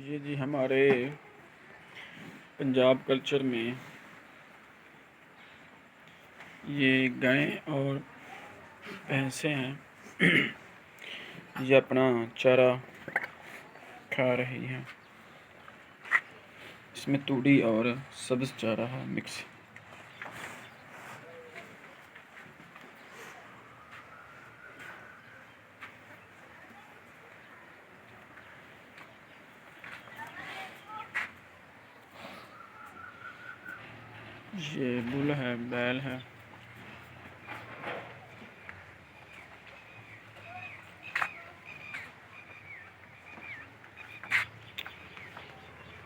ये जी हमारे पंजाब कल्चर में ये गायें और भैंसें हैं। ये अपना चारा खा रही हैं। इसमें तूड़ी और सब्ज़ चारा है मिक्स। ये बुल है, बैल है।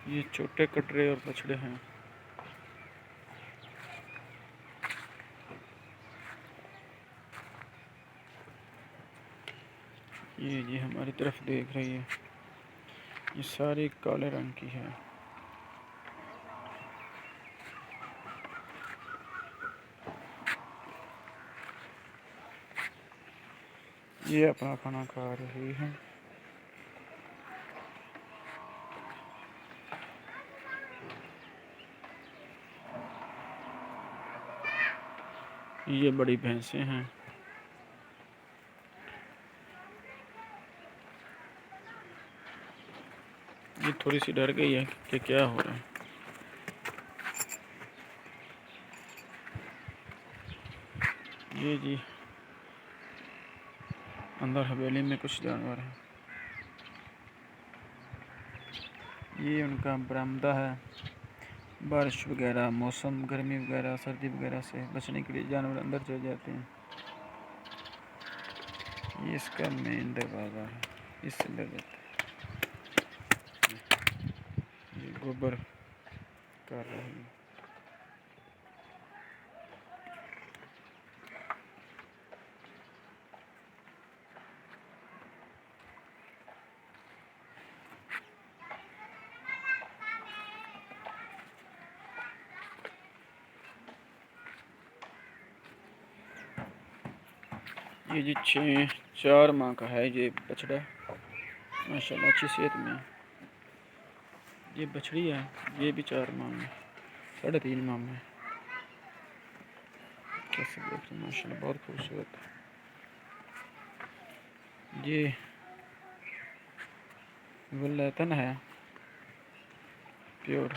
ये छोटे कटरे और बछड़े हैं। ये जी हमारी तरफ देख रही है। ये सारी काले रंग की है। ये अपना खाना खा रही है। ये बड़ी भैंसें हैं। ये थोड़ी सी डर गई है कि क्या हो रहा है। ये जी अंदर हवेली में कुछ जानवर हैं। ये उनका बरामदा है। बारिश वगैरह, मौसम गर्मी वगैरह, सर्दी वगैरह से बचने के लिए जानवर अंदर चले जाते हैं। ये इसका मेन दरवाज़ा है, इससे अंदर जाते हैं। ये गोबर कर रही है। ये जी 4 माह का है ये बछड़ा, माशाल्लाह अच्छी सेहत में है। ये बछड़ी है, ये भी 4 माह में, 3.5 माह में। कैसे देखते हैं, माशाल्लाह बहुत खूबसूरत है। ये वलेतन है प्योर।